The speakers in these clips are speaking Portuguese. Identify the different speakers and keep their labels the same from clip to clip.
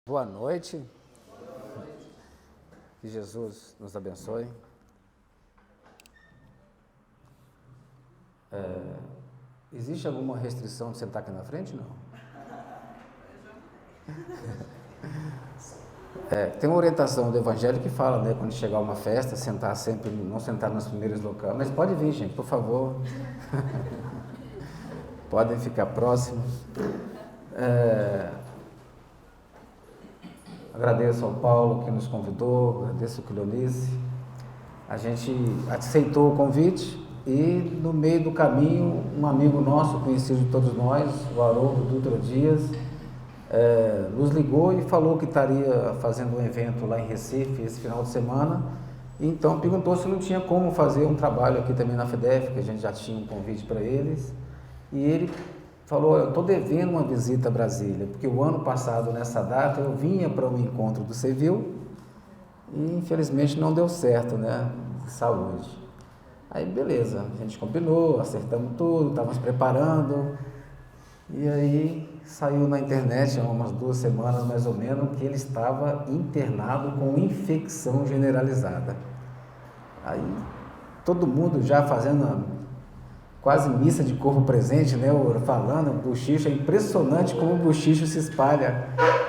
Speaker 1: Boa noite. Que Jesus nos abençoe. Existe alguma restrição de sentar aqui na frente? Não. Tem uma orientação do Evangelho que fala, né, quando chegar uma festa, sentar sempre, não sentar nos primeiros locais. Mas pode vir, gente, por favor. Podem ficar próximos. Agradeço ao Paulo que nos convidou, agradeço ao Cleonice. A gente aceitou o convite e no meio do caminho, um amigo nosso, conhecido de todos nós, o Haroldo Dutra Dias, nos ligou e falou que estaria fazendo um evento lá em Recife esse final de semana. Então perguntou se não tinha como fazer um trabalho aqui também na FEDEF, que a gente já tinha um convite para eles. E ele falou: eu estou devendo uma visita a Brasília, porque o ano passado, nessa data, eu vinha para um encontro do Civil e infelizmente não deu certo, né, de saúde. Aí beleza, a gente combinou, acertamos tudo, estávamos preparando, e aí saiu na internet há umas 2 semanas mais ou menos que ele estava internado com infecção generalizada. Aí todo mundo já fazendo quase missa de corpo presente, né, falando, bochicho, é impressionante como o bochicho se espalha,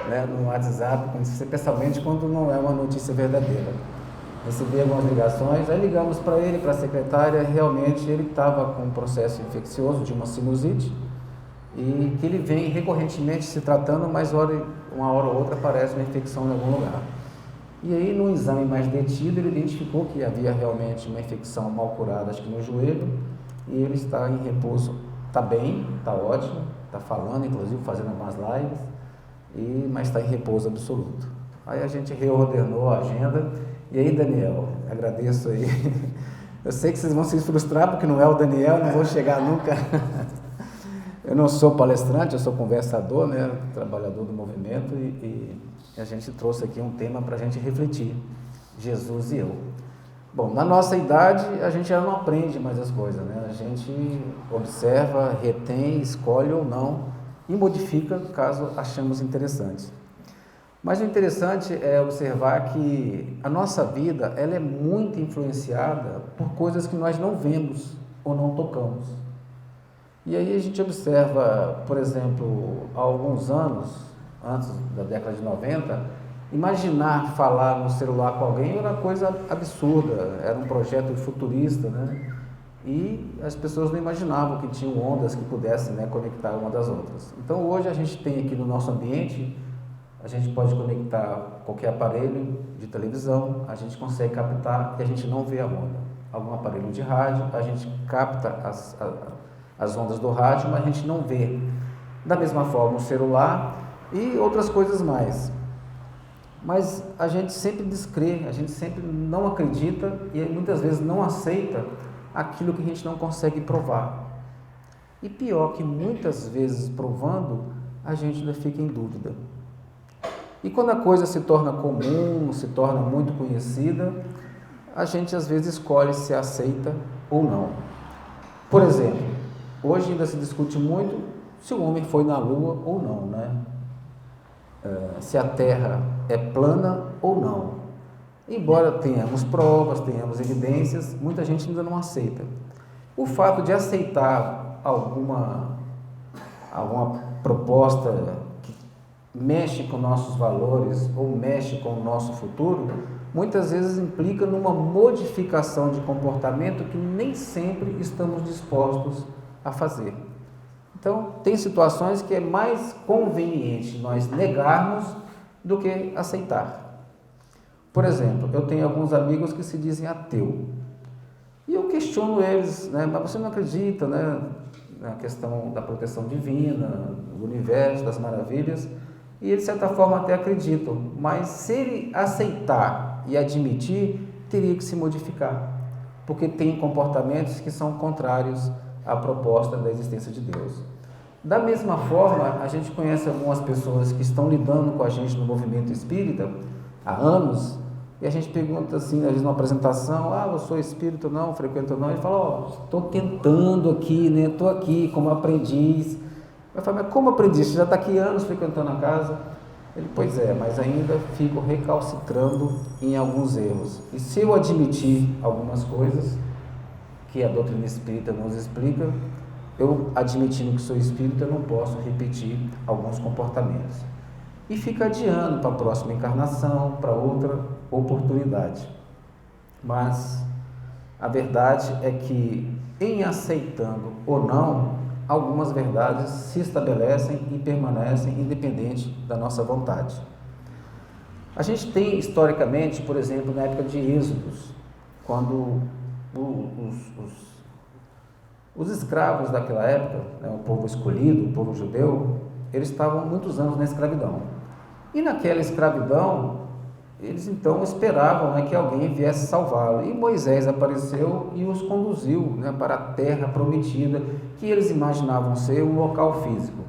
Speaker 1: né, no WhatsApp, especialmente quando não é uma notícia verdadeira. Recebi algumas ligações, aí ligamos para ele, para a secretária, realmente ele estava com um processo infeccioso de uma sinusite e que ele vem recorrentemente se tratando, mas uma hora ou outra aparece uma infecção em algum lugar. E aí, no exame mais detido, ele identificou que havia realmente uma infecção mal curada, acho que no joelho, e ele está em repouso, está bem, está ótimo, está falando, inclusive fazendo algumas lives, mas está em repouso absoluto. Aí a gente reordenou a agenda, e aí, Daniel, agradeço aí, eu sei que vocês vão se frustrar porque não é o Daniel, não vou chegar nunca, eu não sou palestrante, eu sou conversador, né, trabalhador do movimento, e a gente trouxe aqui um tema para a gente refletir, Jesus e eu. Bom, na nossa idade, a gente já não aprende mais as coisas, né? A gente observa, retém, escolhe ou não e modifica caso achamos interessante. Mas o interessante é observar que a nossa vida, ela é muito influenciada por coisas que nós não vemos ou não tocamos. E aí a gente observa, por exemplo, há alguns anos, antes da década de 90, imaginar falar no celular com alguém era uma coisa absurda, era um projeto futurista, né? E as pessoas não imaginavam que tinham ondas que pudessem, né, conectar uma das outras. Então hoje a gente tem aqui no nosso ambiente, a gente pode conectar qualquer aparelho de televisão, a gente consegue captar e a gente não vê a onda. Algum aparelho de rádio, a gente capta as ondas do rádio, mas a gente não vê. Da mesma forma o celular e outras coisas mais. Mas a gente sempre descrê, a gente sempre não acredita e muitas vezes não aceita aquilo que a gente não consegue provar. E pior que muitas vezes provando, a gente ainda fica em dúvida. E quando a coisa se torna comum, se torna muito conhecida, a gente às vezes escolhe se aceita ou não. Por exemplo, hoje ainda se discute muito se o homem foi na Lua ou não, né? Se a Terra é plana ou não. Embora tenhamos provas, tenhamos evidências, muita gente ainda não aceita. O fato de aceitar alguma proposta que mexe com nossos valores ou mexe com o nosso futuro, muitas vezes implica numa modificação de comportamento que nem sempre estamos dispostos a fazer. Então, tem situações que é mais conveniente nós negarmos do que aceitar. Por exemplo, eu tenho alguns amigos que se dizem ateu. E eu questiono eles, né? Mas você não acredita, né, na questão da proteção divina, do universo, das maravilhas? E eles, de certa forma, até acreditam. Mas se ele aceitar e admitir, teria que se modificar. Porque tem comportamentos que são contrários à proposta da existência de Deus. Da mesma forma, a gente conhece algumas pessoas que estão lidando com a gente no movimento espírita há anos, e a gente pergunta assim, às vezes numa apresentação, eu sou espírita ou não, frequento ou não, e fala, estou tentando aqui, né? Estou aqui como aprendiz. Eu falo, mas como aprendiz? Você já está aqui anos frequentando a casa? Ele, pois é, mas ainda fico recalcitrando em alguns erros. E se eu admitir algumas coisas que a doutrina espírita nos explica, eu, admitindo que sou espírita, não posso repetir alguns comportamentos. E fica adiando para a próxima encarnação, para outra oportunidade. Mas a verdade é que, em aceitando ou não, algumas verdades se estabelecem e permanecem independente da nossa vontade. A gente tem historicamente, por exemplo, na época de Êxodos, quando os escravos daquela época, né, o povo escolhido, o povo judeu, eles estavam muitos anos na escravidão. E naquela escravidão, eles então esperavam, né, que alguém viesse salvá-lo. E Moisés apareceu e os conduziu, né, para a terra prometida, que eles imaginavam ser um local físico.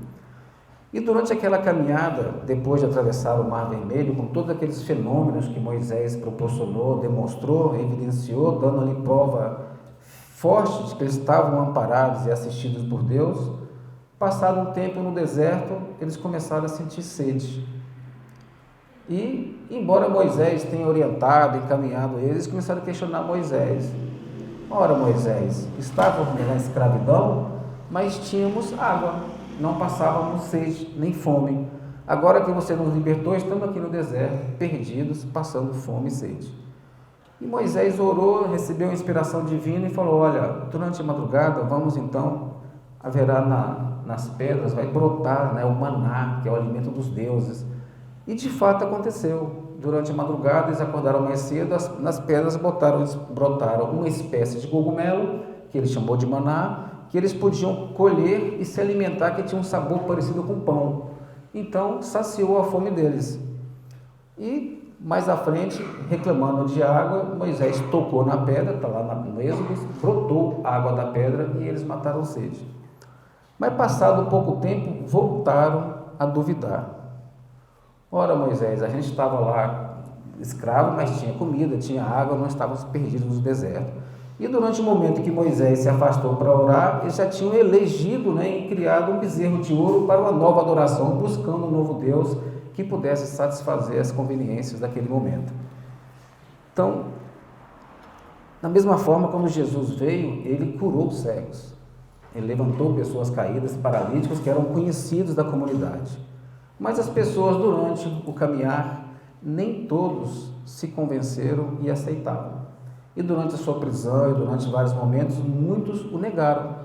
Speaker 1: E durante aquela caminhada, depois de atravessar o Mar Vermelho, com todos aqueles fenômenos que Moisés proporcionou, demonstrou, evidenciou, dando ali prova forte de que eles estavam amparados e assistidos por Deus, passado um tempo no deserto, eles começaram a sentir sede. E, embora Moisés tenha orientado, encaminhado eles começaram a questionar Moisés. Ora, Moisés, estávamos na escravidão, mas tínhamos água, não passávamos sede, nem fome. Agora que você nos libertou, estamos aqui no deserto, perdidos, passando fome e sede. E Moisés orou, recebeu a inspiração divina e falou, olha, durante a madrugada, vamos então, haverá nas pedras, vai brotar, né, o maná, que é o alimento dos deuses. E de fato aconteceu. Durante a madrugada, eles acordaram mais cedo, nas pedras brotaram uma espécie de cogumelo, que ele chamou de maná, que eles podiam colher e se alimentar, que tinha um sabor parecido com pão. Então, saciou a fome deles. E, mais à frente, reclamando de água, Moisés tocou na pedra, está lá no Êxodo, brotou a água da pedra e eles mataram sede. Mas, passado pouco tempo, voltaram a duvidar. Ora, Moisés, a gente estava lá escravo, mas tinha comida, tinha água, não estávamos perdidos no deserto. E durante o momento que Moisés se afastou para orar, eles já tinham elegido, né, e criado um bezerro de ouro para uma nova adoração, buscando um novo Deus que pudesse satisfazer as conveniências daquele momento. Então, da mesma forma, quando Jesus veio, ele curou os cegos. Ele levantou pessoas caídas, paralíticos, que eram conhecidos da comunidade. Mas as pessoas, durante o caminhar, nem todos se convenceram e aceitaram. E durante a sua prisão e durante vários momentos, muitos o negaram.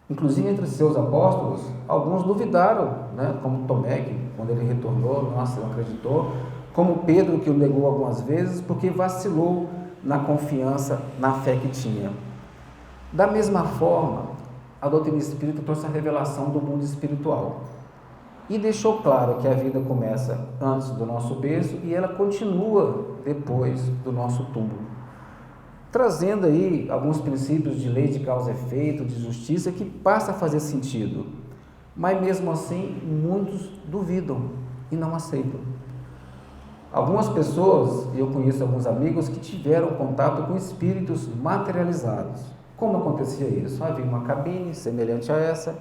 Speaker 1: Inclusive, entre seus apóstolos, alguns duvidaram, né? Como Tomé, que quando ele retornou, nossa, não acreditou. Como Pedro, que o negou algumas vezes, porque vacilou na confiança, na fé que tinha. Da mesma forma, a doutrina espírita trouxe a revelação do mundo espiritual. E deixou claro que a vida começa antes do nosso berço e ela continua depois do nosso túmulo, trazendo aí alguns princípios de lei de causa e efeito, de justiça, que passa a fazer sentido, mas mesmo assim muitos duvidam e não aceitam. Algumas pessoas, eu conheço alguns amigos que tiveram contato com espíritos materializados. Como acontecia isso? Havia uma cabine semelhante a essa,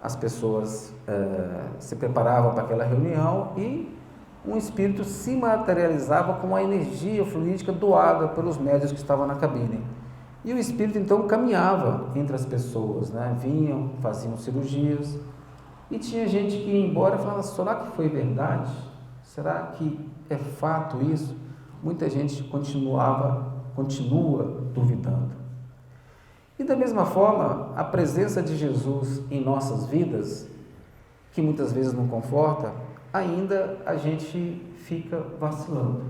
Speaker 1: as pessoas se preparavam para aquela reunião e um espírito se materializava com a energia fluídica doada pelos médiuns que estavam na cabine. E o espírito então caminhava entre as pessoas, né? Vinham, faziam cirurgias, e tinha gente que ia embora e falava, será que foi verdade? Será que é fato isso? Muita gente continua duvidando. E da mesma forma, a presença de Jesus em nossas vidas, que muitas vezes não conforta, ainda a gente fica vacilando.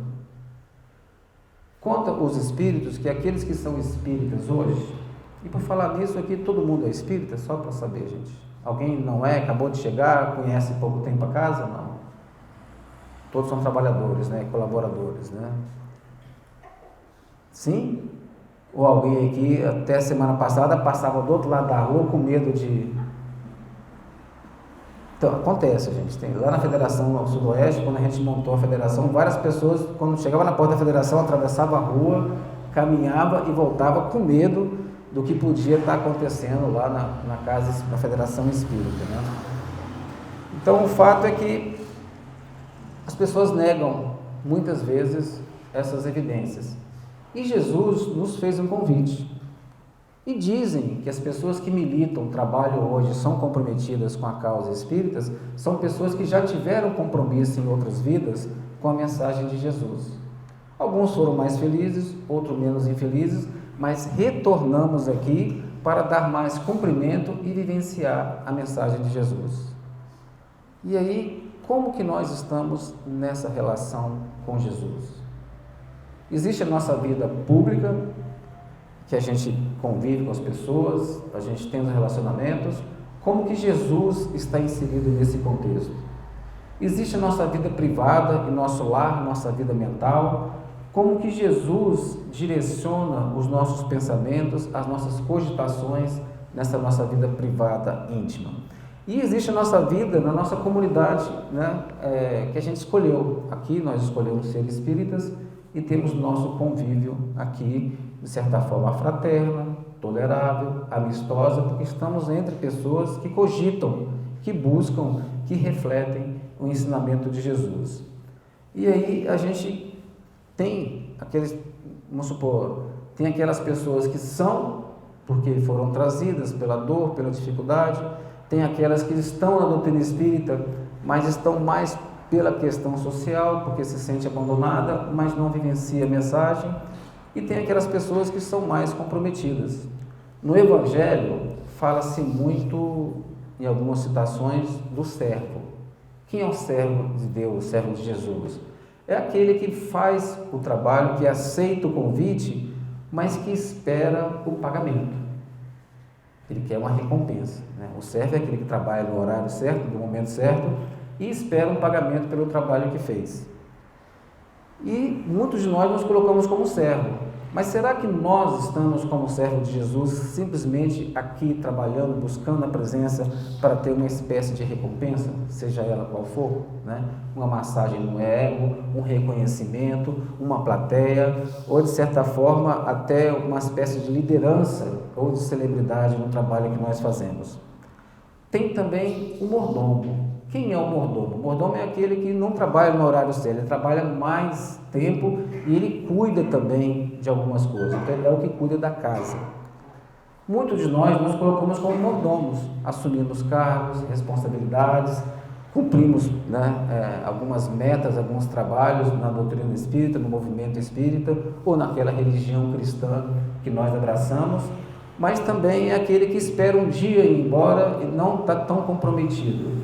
Speaker 1: Conta os espíritos que aqueles que são espíritas hoje, e por falar nisso aqui, todo mundo é espírita, só para saber, gente. Alguém não é, acabou de chegar, conhece pouco tempo a casa? Não. Todos são trabalhadores, né, colaboradores, né? Sim? Ou alguém aqui, até semana passada, passava do outro lado da rua com medo de... Então, acontece, gente. Tem, lá na Federação Sudoeste, quando a gente montou a federação, várias pessoas, quando chegava na porta da federação, atravessava a rua, caminhava e voltava com medo do que podia estar acontecendo lá na casa, na Federação Espírita, né? Então, o fato é que As pessoas negam muitas vezes essas evidências. E Jesus nos fez um convite. E dizem que as pessoas que militam, trabalham hoje, são comprometidas com a causa espírita, são pessoas que já tiveram compromisso em outras vidas com a mensagem de Jesus. Alguns foram mais felizes, outros menos infelizes, mas retornamos aqui para dar mais cumprimento e vivenciar a mensagem de Jesus. E aí, como que nós estamos nessa relação com Jesus? Existe a nossa vida pública, que a gente convive com as pessoas, a gente tem os relacionamentos. Como que Jesus está inserido nesse contexto? Existe a nossa vida privada, e nosso lar, nossa vida mental. Como que Jesus direciona os nossos pensamentos, as nossas cogitações nessa nossa vida privada, íntima. E existe a nossa vida na nossa comunidade, que a gente escolheu. Aqui nós escolhemos ser espíritas e temos nosso convívio aqui, de certa forma fraterna, tolerável, amistosa, porque estamos entre pessoas que cogitam, que buscam, que refletem o ensinamento de Jesus. E aí a gente tem aqueles, vamos supor, tem aquelas pessoas que são, porque foram trazidas pela dor, pela dificuldade, tem aquelas que estão na doutrina espírita, mas estão mais pela questão social, porque se sente abandonada, mas não vivencia a mensagem, e tem aquelas pessoas que são mais comprometidas. No Evangelho, fala-se muito, em algumas citações, do servo. Quem é o servo de Deus, o servo de Jesus? É aquele que faz o trabalho, que aceita o convite, mas que espera o pagamento. Ele quer uma recompensa. O servo é aquele que trabalha no horário certo, no momento certo, e espera um pagamento pelo trabalho que fez. E muitos de nós nos colocamos como servo. Mas será que nós estamos como servo de Jesus, simplesmente aqui trabalhando, buscando a presença para ter uma espécie de recompensa, seja ela qual for, Uma massagem no ego, um reconhecimento, uma plateia, ou de certa forma até uma espécie de liderança ou de celebridade no trabalho que nós fazemos? Tem também o mordomo. Quem é o mordomo? O mordomo é aquele que não trabalha no horário certo, ele trabalha mais tempo e ele cuida também de algumas coisas, então ele é o que cuida da casa. Muitos de nós nos colocamos como mordomos, assumimos cargos, responsabilidades, cumprimos algumas metas, alguns trabalhos na doutrina espírita, no movimento espírita ou naquela religião cristã que nós abraçamos, mas também é aquele que espera um dia ir embora e não está tão comprometido.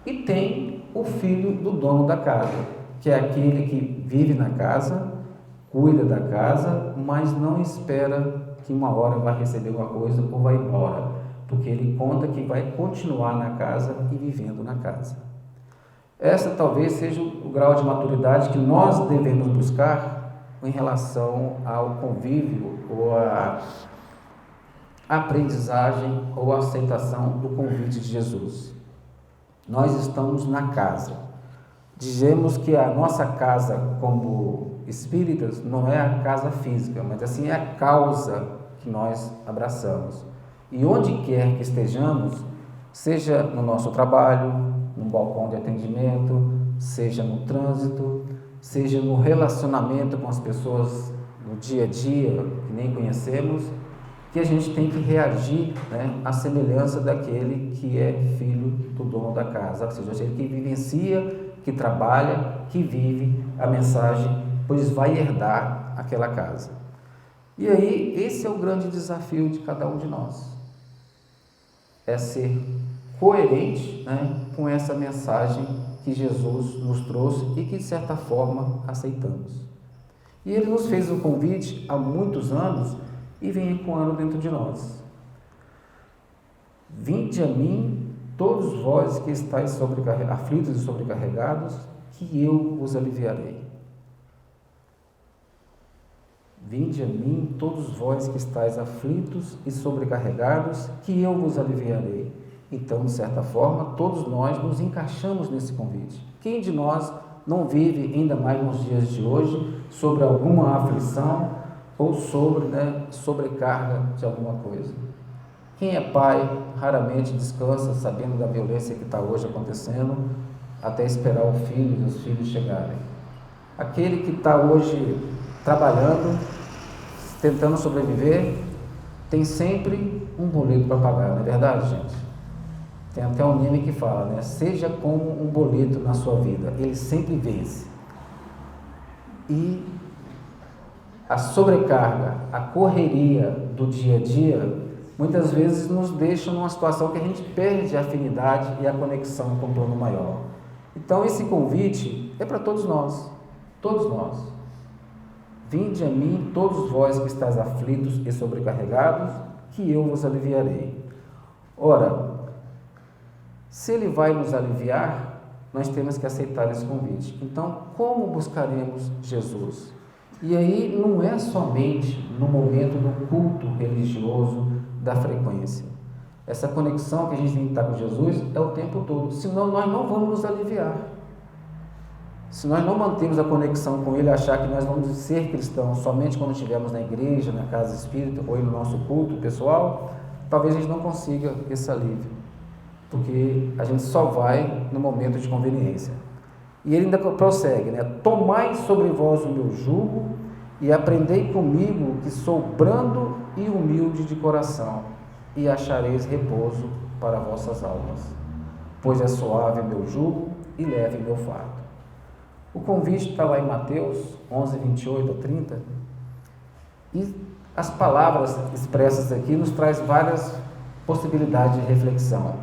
Speaker 1: E tem o filho do dono da casa, que é aquele que vive na casa, cuida da casa, mas não espera que uma hora vai receber uma coisa ou vai embora, porque ele conta que vai continuar na casa e vivendo na casa. Essa talvez seja o grau de maturidade que nós devemos buscar em relação ao convívio ou à aprendizagem ou à aceitação do convite de Jesus. Nós estamos na casa. Dizemos que a nossa casa como espíritas não é a casa física, mas assim é a causa que nós abraçamos. E onde quer que estejamos, seja no nosso trabalho, no balcão de atendimento, seja no trânsito, seja no relacionamento com as pessoas no dia a dia, que nem conhecemos, que a gente tem que reagir à semelhança daquele que é filho do dono da casa, ou seja, aquele que vivencia, que trabalha, que vive a mensagem, pois vai herdar aquela casa. E aí, esse é o grande desafio de cada um de nós, é ser coerente com essa mensagem que Jesus nos trouxe e que de certa forma aceitamos. E ele nos fez um convite há muitos anos e vem ecoando dentro de nós. Vinde a mim, todos vós que estáis aflitos e sobrecarregados, que eu vos aliviarei. Vinde a mim, todos vós que estáis aflitos e sobrecarregados, que eu vos aliviarei. Então, de certa forma, todos nós nos encaixamos nesse convite. Quem de nós não vive, ainda mais nos dias de hoje, sobre alguma aflição ou sobre sobrecarga de alguma coisa? Quem é pai raramente descansa sabendo da violência que está hoje acontecendo, até esperar o filho e os filhos chegarem. Aquele que está hoje trabalhando, tentando sobreviver, tem sempre um boleto para pagar, não é verdade, gente? Tem até um meme que fala, né? Seja como um boleto na sua vida, ele sempre vence. E a sobrecarga, a correria do dia a dia, muitas vezes nos deixa numa situação que a gente perde a afinidade e a conexão com o plano maior. Então esse convite é para todos nós, todos nós. Vinde a mim, todos vós que estáis aflitos e sobrecarregados, que eu vos aliviarei. Ora, se Ele vai nos aliviar, nós temos que aceitar esse convite. Então, como buscaremos Jesus? E aí não é somente no momento do culto religioso, da frequência. Essa conexão que a gente tem que estar com Jesus é o tempo todo, senão nós não vamos nos aliviar. Se nós não mantemos a conexão com Ele, achar que nós vamos ser cristãos somente quando estivermos na igreja, na casa espírita ou no nosso culto pessoal, talvez a gente não consiga esse alívio, porque a gente só vai no momento de conveniência. E ele ainda prossegue, né? Tomai sobre vós o meu jugo e aprendei comigo, que sou brando e humilde de coração, e achareis repouso para vossas almas, pois é suave meu jugo e leve meu fardo. O convite está lá em Mateus 11, 28 a 30, e as palavras expressas aqui nos traz várias possibilidades de reflexão.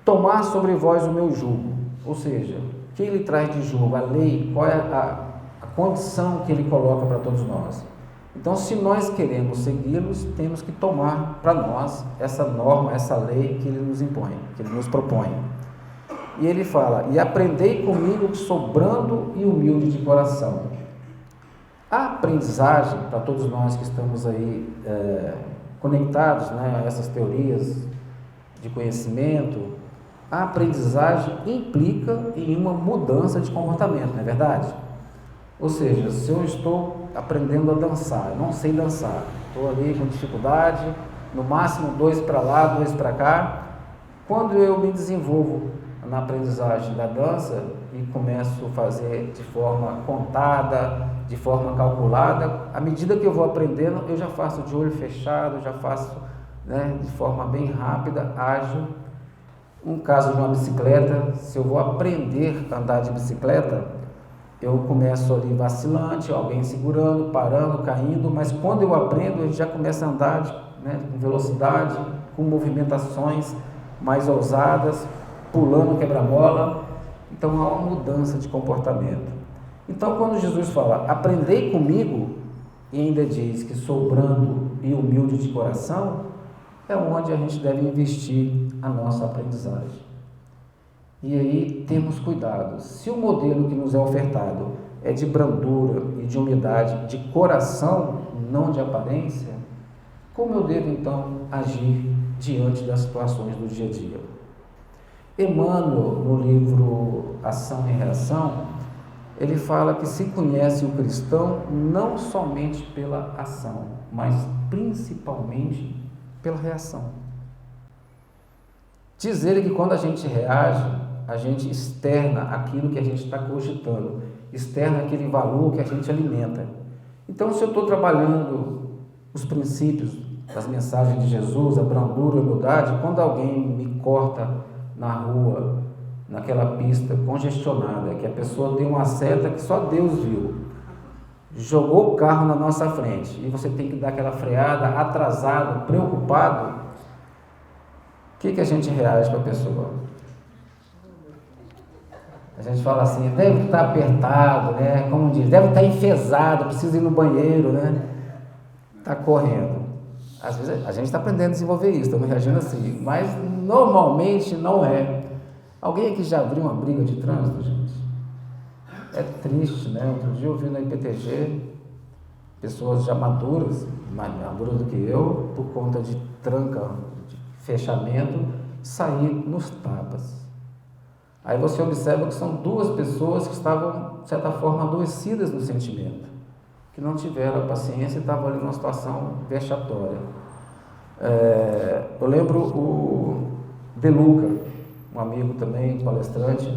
Speaker 1: Tomar sobre vós o meu jugo, ou seja, o que ele traz de jugo, a lei, qual é a condição que ele coloca para todos nós. Então, se nós queremos segui-los, temos que tomar para nós essa norma, essa lei que ele nos impõe, que ele nos propõe. E ele fala, e aprendei comigo que sou brando e humilde de coração. A aprendizagem, para todos nós que estamos aí conectados, né, a essas teorias de conhecimento, a aprendizagem implica em uma mudança de comportamento, não é verdade? Ou seja, se eu estou aprendendo a dançar, eu não sei dançar, estou ali com dificuldade, no máximo 2 para lá, 2 para cá, quando eu me desenvolvo na aprendizagem da dança e começo a fazer de forma contada, de forma calculada, à medida que eu vou aprendendo, eu já faço de olho fechado, já faço, né, de forma bem rápida, ágil. Um caso de uma bicicleta, se eu vou aprender a andar de bicicleta, eu começo ali vacilante, alguém segurando, parando, caindo, mas quando eu aprendo, a gente já começa a andar, né, com velocidade, com movimentações mais ousadas, pulando quebra-mola. Então há uma mudança de comportamento. Então, quando Jesus fala, aprendei comigo, e ainda diz que sou brando e humilde de coração, é onde a gente deve investir a nossa aprendizagem. E aí temos cuidado. Se o modelo que nos é ofertado é de brandura e de humildade de coração, não de aparência, como eu devo então agir diante das situações do dia a dia? Emmanuel, no livro Ação e Reação, ele fala que se conhece o cristão não somente pela ação, mas principalmente pela reação. Diz ele que quando a gente reage, a gente externa aquilo que a gente está cogitando, externa aquele valor que a gente alimenta. Então, se eu estou trabalhando os princípios das mensagens de Jesus, a brandura, a humildade, quando alguém me corta na rua, naquela pista congestionada, que a pessoa deu uma seta que só Deus viu, jogou o carro na nossa frente, e você tem que dar aquela freada, atrasado, preocupado, o que a gente reage para a pessoa? A gente fala assim, deve estar apertado, né? Como diz, deve estar enfesado, precisa ir no banheiro, né? Está correndo. Às vezes a gente está aprendendo a desenvolver isso, estamos reagindo assim, mas normalmente não é. Alguém aqui já abriu uma briga de trânsito, gente? É triste, né? Outro dia eu vi na IPTG pessoas já maduras, mais maduras do que eu, por conta de tranca, de fechamento, sair nos tapas. Aí você observa que são 2 pessoas que estavam, de certa forma, adoecidas no sentimento, que não tiveram a paciência e estavam ali numa situação vexatória. Eu lembro o De Luca, um amigo também, um palestrante,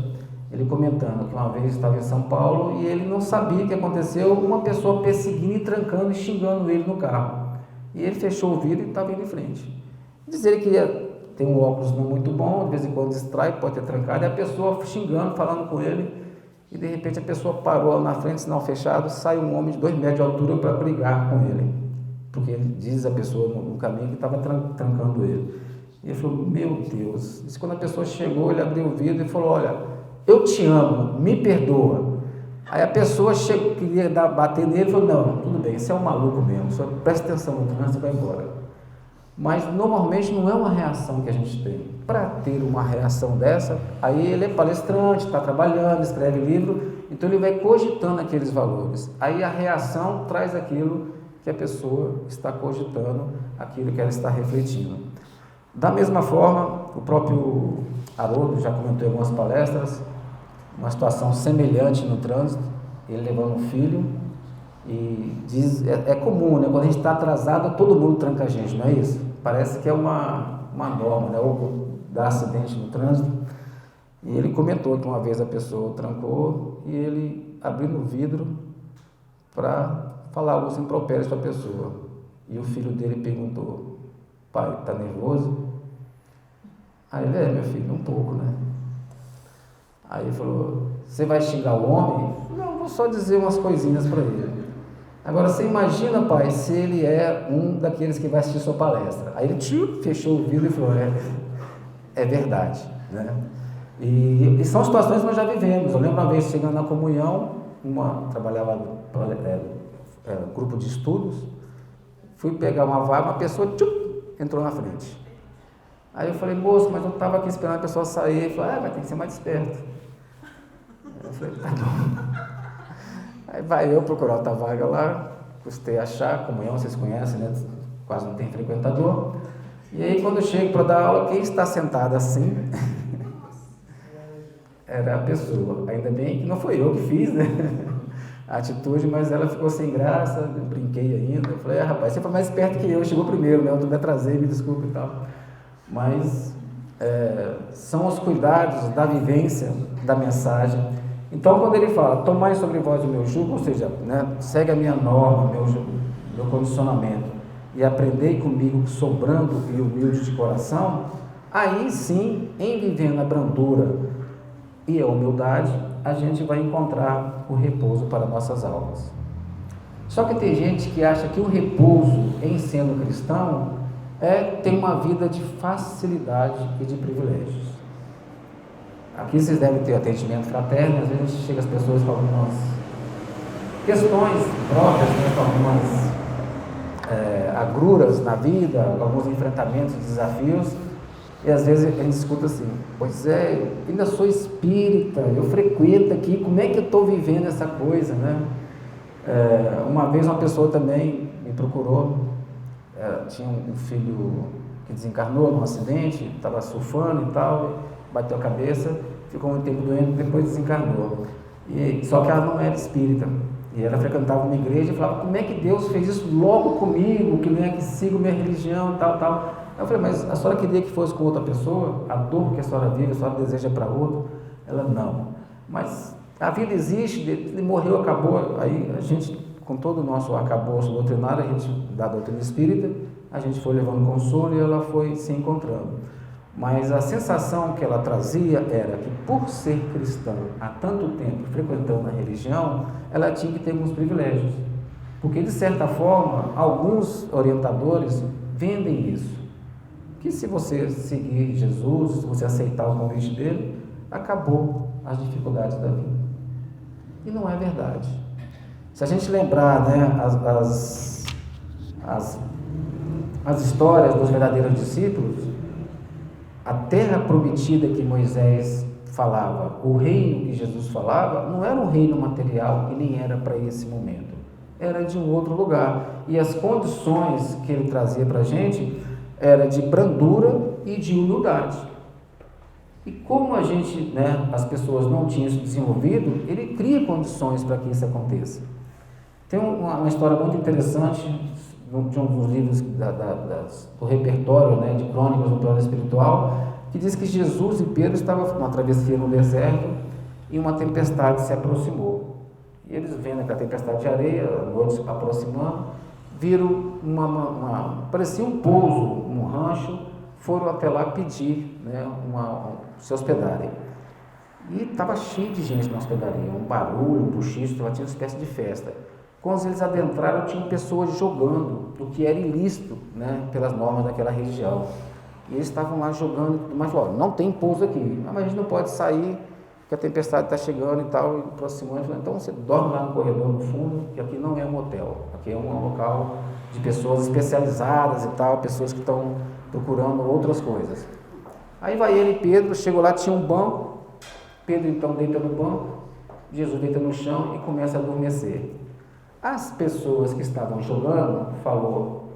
Speaker 1: ele comentando que uma vez estava em São Paulo e ele não sabia o que aconteceu, uma pessoa perseguindo e trancando e xingando ele no carro. E ele fechou o vidro e estava indo em frente. Diz ele que tem um óculos não muito bom, de vez em quando distrai, pode ter trancado, e a pessoa xingando, falando com ele, e de repente a pessoa parou na frente, sinal fechado, sai um homem de 2 metros de altura para brigar com ele, porque ele diz a pessoa no caminho que estava trancando ele. E ele falou, meu Deus. Disse, quando a pessoa chegou, ele abriu o vidro e falou, olha, eu te amo, me perdoa. Aí a pessoa queria bater nele e falou, não, tudo bem, você é um maluco mesmo, só presta atenção no trânsito e vai embora. Mas normalmente não é uma reação que a gente tem. Para ter uma reação dessa, aí ele é palestrante, está trabalhando, escreve livro, então ele vai cogitando aqueles valores. Aí a reação traz aquilo que a pessoa está cogitando, aquilo que ela está refletindo. Da mesma forma, o próprio Haroldo já comentou em algumas palestras, uma situação semelhante no trânsito, ele levando um filho, e diz, é comum, né? Quando a gente está atrasado, todo mundo tranca a gente, não é isso? Parece que é uma norma, né? Ou dá acidente no trânsito. E ele comentou que uma vez a pessoa trancou e ele abriu o vidro para falar alguns impropérios para a pessoa. E o filho dele perguntou, pai, está nervoso? Aí ele, meu filho, um pouco, né? Aí ele falou, você vai xingar o homem? Não, vou só dizer umas coisinhas para ele. Agora, você imagina, pai, se ele é um daqueles que vai assistir sua palestra. Aí ele fechou o vidro e falou, é verdade, né? E são situações que nós já vivemos. Eu lembro uma vez, chegando na comunhão, trabalhava grupo de estudos, fui pegar uma vaga, uma pessoa entrou na frente. Aí eu falei, moço, mas eu estava aqui esperando a pessoa sair. Ele falou, vai ter que ser mais esperto. Eu falei, tá bom. Aí vai eu procurar outra vaga lá, custei achar, comunhão, vocês conhecem, né? Quase não tem frequentador. E aí quando eu chego para dar aula, quem está sentado assim era a pessoa. Ainda bem que não foi eu que fiz, né? A atitude, mas ela ficou sem graça, eu brinquei ainda. Eu falei, rapaz, você foi mais esperto que eu, chegou primeiro, né? Eu me atrasei, me desculpe e tal. Mas são os cuidados da vivência da mensagem. Então, quando ele fala, tomai sobre vós o meu jugo, ou seja, né, segue a minha norma, meu condicionamento, e aprendei comigo que sou brando e humilde de coração, aí sim, em vivendo a brandura e a humildade, a gente vai encontrar o repouso para nossas almas. Só que tem gente que acha que o repouso, em sendo cristão, ter uma vida de facilidade e de privilégios. Aqui vocês devem ter atendimento fraterno, às vezes chega as pessoas com algumas questões próprias, né, com algumas agruras na vida, alguns enfrentamentos, desafios, e às vezes a gente escuta assim, pois é, ainda sou espírita, eu frequento aqui, como é que eu estou vivendo essa coisa, né? Uma vez uma pessoa também me procurou, tinha um filho que desencarnou num acidente, estava surfando e tal, bateu a cabeça, ficou muito tempo doente, depois desencarnou. Só que ela não era espírita, e ela frequentava uma igreja e falava, como é que Deus fez isso logo comigo, que não é que sigo minha religião e tal. Eu falei, mas a senhora queria que fosse com outra pessoa? A dor que a senhora vive, a senhora deseja para outro? Ela, não. Mas a vida existe, ele morreu, acabou. Aí a gente, com todo o nosso arcabouço doutrinário, a gente, da doutrina espírita, a gente foi levando consolo e ela foi se encontrando. Mas a sensação que ela trazia era que, por ser cristã há tanto tempo, frequentando a religião, ela tinha que ter alguns privilégios. Porque, de certa forma, alguns orientadores vendem isso. Que se você seguir Jesus, se você aceitar o convite dele, acabou as dificuldades da vida. E não é verdade. Se a gente lembrar, né, as histórias dos verdadeiros discípulos, a terra prometida que Moisés falava, o reino que Jesus falava, não era um reino material e nem era para esse momento. Era de um outro lugar. E as condições que ele trazia para a gente era de brandura e de humildade. E como a gente, né, as pessoas não tinham isso desenvolvido, ele cria condições para que isso aconteça. Tem uma história muito interessante de um dos livros do repertório, né, de crônicas do plano espiritual, que diz que Jesus e Pedro estavam numa travessia no deserto
Speaker 2: e uma tempestade se aproximou. E eles vendo aquela tempestade de areia, a noite se aproximando, viram parecia um pouso, um rancho, foram até lá pedir, né, se hospedarem. E estava cheio de gente na hospedaria, um barulho, um buchicho, tinha uma espécie de festa. Quando eles adentraram, tinham pessoas jogando, o que era ilícito, né, pelas normas daquela região. E eles estavam lá jogando, mas falaram, não tem pouso aqui, mas a gente não pode sair, porque a tempestade está chegando e tal, e aproximando. Então você dorme lá no corredor no fundo, que aqui não é um hotel, aqui é um local de pessoas especializadas e tal, pessoas que estão procurando outras coisas. Aí vai ele e Pedro, chegou lá, tinha um banco, Pedro então deita no banco, Jesus deita no chão e começa a adormecer. As pessoas que estavam jogando, falou,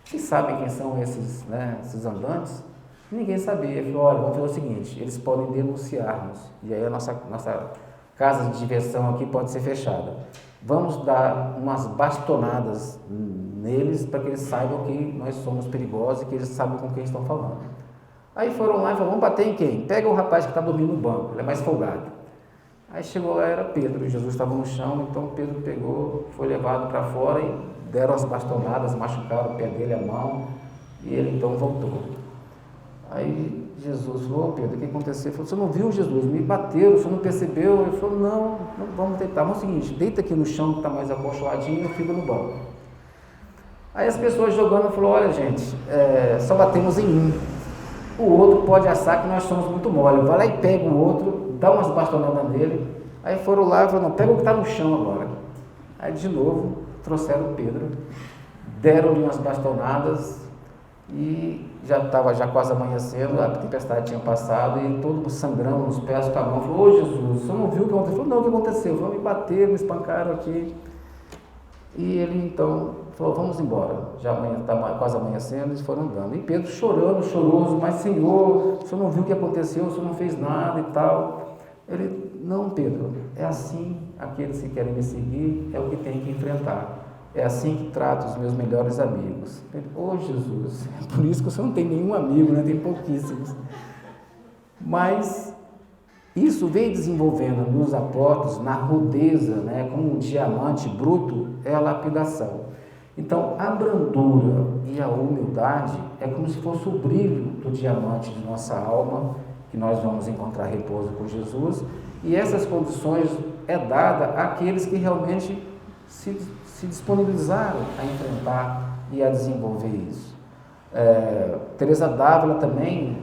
Speaker 2: vocês sabem quem são esses, né, esses andantes? Ninguém sabia. Ele falou, olha, vamos fazer o seguinte, eles podem denunciar-nos, e aí a nossa casa de diversão aqui pode ser fechada. Vamos dar umas bastonadas neles para que eles saibam que nós somos perigosos e que eles sabem com quem estão falando. Aí foram lá e falaram, vamos bater em quem? Pega o rapaz que está dormindo no banco, ele é mais folgado. Aí chegou lá, era Pedro, e Jesus estava no chão, então Pedro pegou, foi levado para fora e deram as bastonadas, machucaram o pé dele, a mão, e ele então voltou. Aí Jesus falou, Pedro, o que aconteceu? Ele falou, você não viu Jesus? Me bateram, você não percebeu? Ele falou, não, vamos tentar. Vamos o seguinte, deita aqui no chão que está mais acolchoadinho e eu fico no banco. Aí as pessoas jogando, falou, olha gente, só batemos em um. O outro pode assar que nós somos muito mole. Vai lá e pega o outro, dá umas bastonadas nele. Aí foram lá e falaram, não, pega o que está no chão agora. Aí de novo trouxeram Pedro, deram-lhe umas bastonadas e já estava quase amanhecendo, a tempestade tinha passado e todo mundo sangrando nos pés com a mão. Falou, ô Jesus, você não viu o que aconteceu? Falou, não, o que aconteceu? Falou, me bateram, me espancaram aqui. E ele então falou, vamos embora, já está quase amanhecendo, eles foram andando. E Pedro chorando, choroso, mas Senhor, o senhor não viu o que aconteceu, o senhor não fez nada e tal. Ele, não Pedro, é assim, aqueles que querem me seguir, é o que tem que enfrentar. É assim que trato os meus melhores amigos. Ele, Jesus, é por isso que você não tem nenhum amigo, né? Tem pouquíssimos. Mas isso veio desenvolvendo nos apóstolos, na rudeza, né? Como um diamante bruto, é a lapidação. Então, a brandura e a humildade é como se fosse o brilho do diamante de nossa alma, que nós vamos encontrar repouso com Jesus, e essas condições é dada àqueles que realmente se disponibilizaram a enfrentar e a desenvolver isso. Teresa d'Ávila também,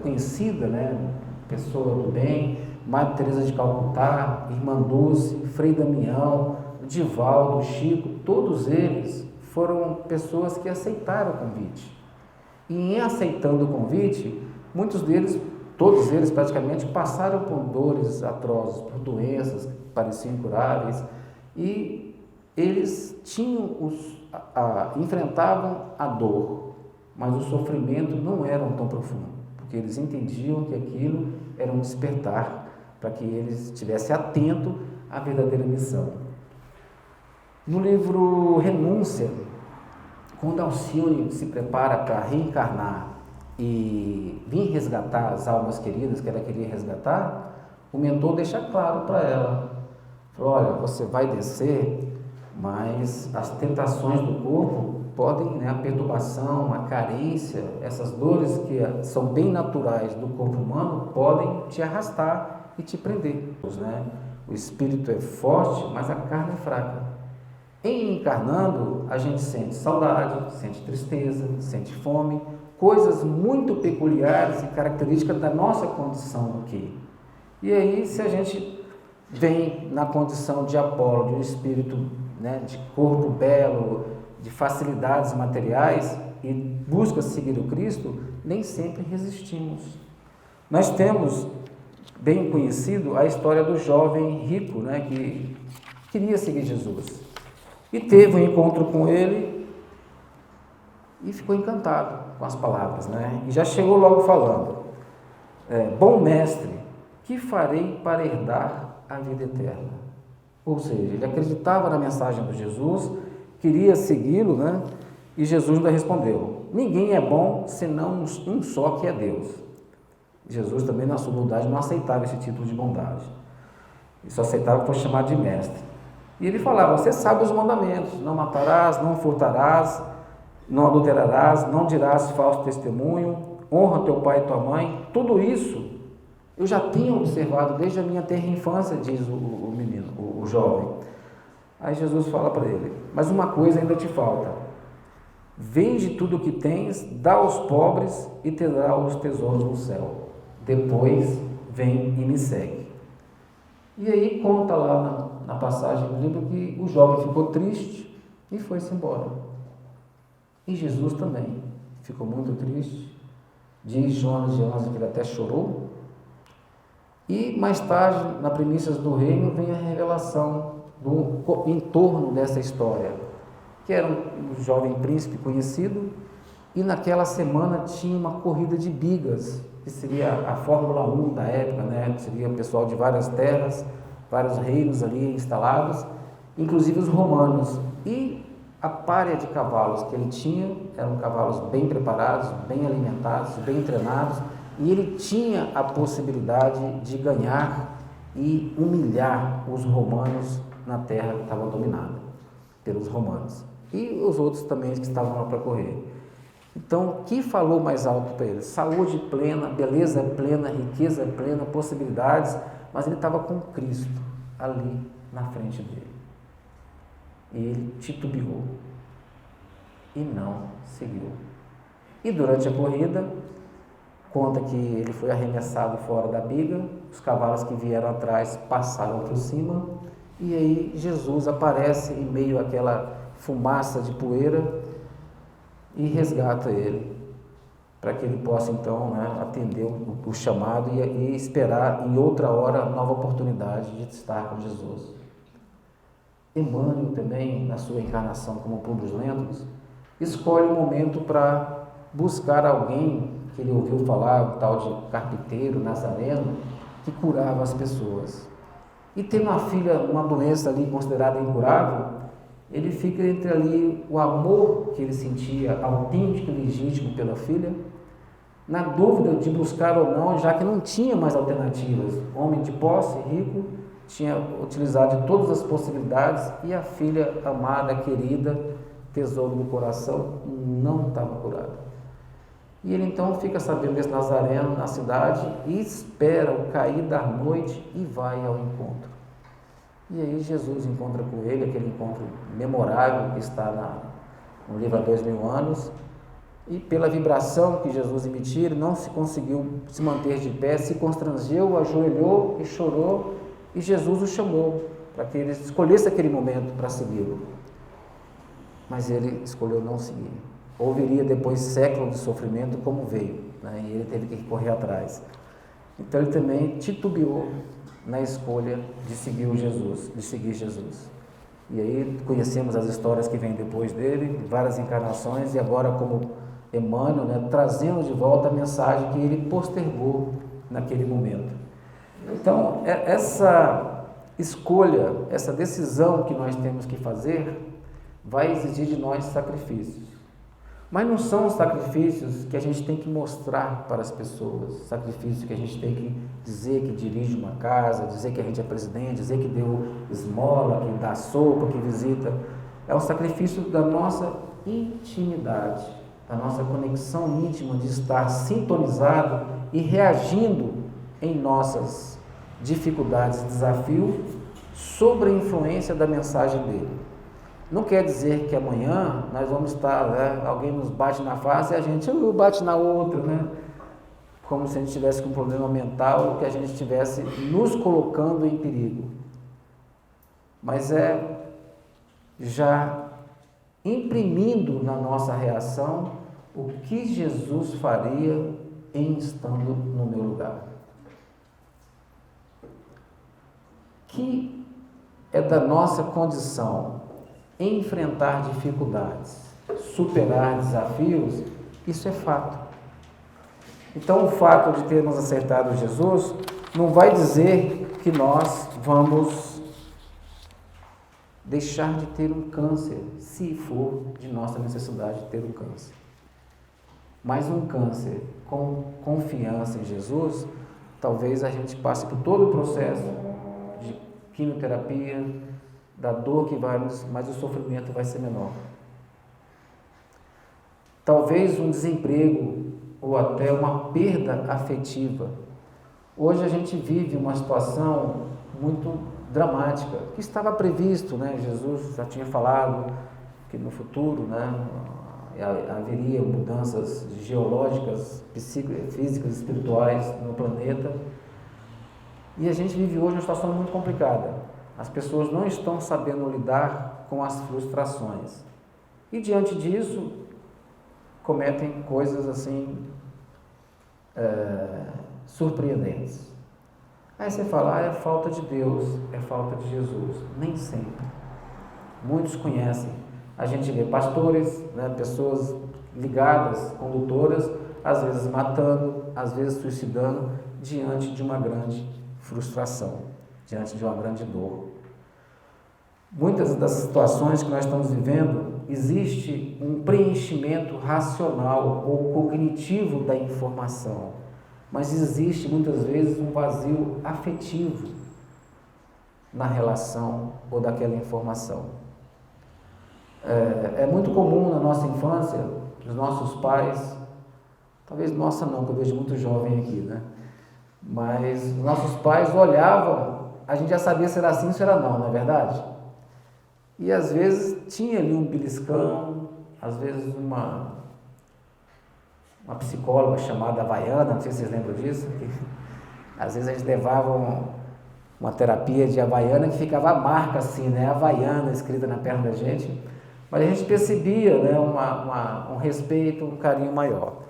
Speaker 2: conhecida, né, pessoa do bem, Madre Teresa de Calcutá, Irmã Dulce, Frei Damião, Divaldo, Chico, todos eles foram pessoas que aceitaram o convite. E em aceitando o convite, muitos deles, todos eles praticamente, passaram por dores atrozes, por doenças que pareciam incuráveis, e eles tinham enfrentavam a dor, mas o sofrimento não era tão profundo, porque eles entendiam que aquilo era um despertar para que eles estivessem atentos à verdadeira missão. No livro Renúncia, quando Alcione se prepara para reencarnar e vir resgatar as almas queridas que ela queria resgatar, o mentor deixa claro para ela, falou, olha, você vai descer, mas as tentações do corpo podem, né, a perturbação, a carência, essas dores que são bem naturais do corpo humano, podem te arrastar e te prender. Né? O espírito é forte, mas a carne é fraca. Em encarnando, a gente sente saudade, sente tristeza, sente fome, coisas muito peculiares e características da nossa condição aqui. E aí, se a gente vem na condição de Apolo, de um espírito, né, de corpo belo, de facilidades materiais e busca seguir o Cristo, nem sempre resistimos. Nós temos bem conhecido a história do jovem rico, né, que queria seguir Jesus e teve um encontro com ele e ficou encantado com as palavras, né? E já chegou logo falando, bom mestre, que farei para herdar a vida eterna? Ou seja, ele acreditava na mensagem de Jesus, queria segui-lo, né? E Jesus ainda respondeu, ninguém é bom senão um só, que é Deus. Jesus também, na sua humildade, não aceitava esse título de bondade. Ele só aceitava que fosse chamado de mestre. E ele falava: você sabe os mandamentos: não matarás, não furtarás, não adulterarás, não dirás falso testemunho, honra teu pai e tua mãe. Tudo isso eu já tinha observado desde a minha tenra infância, diz o menino, o jovem. Aí Jesus fala para ele: mas uma coisa ainda te falta. Vende tudo o que tens, dá aos pobres e terá os tesouros no céu. Depois vem e me segue. E aí conta lá na passagem do livro que o jovem ficou triste e foi-se embora. E Jesus também ficou muito triste. Diz João de Anjos que ele até chorou. E mais tarde, na Primícias do Reino, vem a revelação do entorno dessa história, que era um jovem príncipe conhecido, e naquela semana tinha uma corrida de bigas, que seria a Fórmula 1 da época, né? Seria o pessoal de várias terras, vários reinos ali instalados, inclusive os romanos. E a párea de cavalos que ele tinha eram cavalos bem preparados, bem alimentados, bem treinados, e ele tinha a possibilidade de ganhar e humilhar os romanos na terra que estava dominada pelos romanos. E os outros também que estavam lá para correr. Então, o que falou mais alto para ele? Saúde plena, beleza plena, riqueza plena, possibilidades, mas ele estava com Cristo ali na frente dele. E ele titubeou e não seguiu. E durante a corrida, conta que ele foi arremessado fora da biga, os cavalos que vieram atrás passaram por cima, e aí Jesus aparece em meio àquela fumaça de poeira e resgata ele, para que ele possa então, né, atender o chamado e esperar em outra hora nova oportunidade de estar com Jesus. Emmanuel também, na sua encarnação como Publius Lentulus, escolhe um momento para buscar alguém que ele ouviu falar, um tal de carpinteiro, nazareno, que curava as pessoas. E tendo uma filha, uma doença ali considerada incurável, ele fica entre ali o amor que ele sentia, autêntico e legítimo pela filha, na dúvida de buscar ou não, já que não tinha mais alternativas. Homem de posse, rico, tinha utilizado de todas as possibilidades, e a filha amada, querida, tesouro do coração, não estava curada. E ele então fica sabendo desse nazareno na cidade e espera o cair da noite e vai ao encontro. E aí Jesus encontra com ele, aquele encontro memorável que está no livro há 2000 anos, e pela vibração que Jesus emitiu, ele não se conseguiu se manter de pé, se constrangeu, ajoelhou e chorou, e Jesus o chamou para que ele escolhesse aquele momento para segui-lo. Mas ele escolheu não seguir. Ouviria depois séculos de sofrimento como veio, né? E ele teve que correr atrás. Então ele também titubeou na escolha de seguir Jesus. E aí conhecemos as histórias que vêm depois dele, várias encarnações, e agora como Emmanuel, né, trazendo de volta a mensagem que ele postergou naquele momento. Então, essa escolha, essa decisão que nós temos que fazer, vai exigir de nós sacrifícios. Mas não são sacrifícios que a gente tem que mostrar para as pessoas, sacrifícios que a gente tem que dizer que dirige uma casa, dizer que a gente é presidente, dizer que deu esmola, que dá sopa, que visita. É um sacrifício da nossa intimidade, da nossa conexão íntima, de estar sintonizado e reagindo em nossas dificuldades e desafios sobre a influência da mensagem dele. Não quer dizer que amanhã nós vamos estar, né, alguém nos bate na face e a gente bate na outra, né? Como se a gente tivesse com um problema mental, ou que a gente estivesse nos colocando em perigo. Mas é já imprimindo na nossa reação o que Jesus faria em estando no meu lugar. Que é da nossa condição enfrentar dificuldades, superar desafios, isso é fato. Então, o fato de termos acertado Jesus não vai dizer que nós vamos deixar de ter um câncer, se for de nossa necessidade de ter um câncer. Mas um câncer com confiança em Jesus, talvez a gente passe por todo o processo de quimioterapia, da dor que vai, mas o sofrimento vai ser menor. Talvez um desemprego ou até uma perda afetiva. Hoje a gente vive uma situação muito dramática, que estava previsto, né? Jesus já tinha falado que no futuro, né, haveria mudanças geológicas, físicas, espirituais no planeta. E a gente vive hoje uma situação muito complicada. As pessoas não estão sabendo lidar com as frustrações. E diante disso, cometem coisas assim, surpreendentes. Aí você fala, é falta de Deus, é falta de Jesus. Nem sempre. Muitos conhecem. A gente vê pastores, né, pessoas ligadas, condutoras, às vezes matando, às vezes suicidando, diante de uma grande frustração, diante de uma grande dor. Muitas das situações que nós estamos vivendo, existe um preenchimento racional ou cognitivo da informação, mas existe muitas vezes um vazio afetivo na relação ou daquela informação. É muito comum na nossa infância, os nossos pais, talvez nossa não, porque eu vejo muito jovem aqui, né? Mas os nossos pais olhavam, a gente já sabia se era sim ou se era não, não é verdade? E às vezes tinha ali um beliscão, às vezes uma psicóloga chamada Havaiana, não sei se vocês lembram disso, que às vezes a gente levava uma terapia de Havaiana que ficava a marca assim, né? Havaiana escrita na perna da gente, mas a gente percebia, né, um respeito, um carinho maior.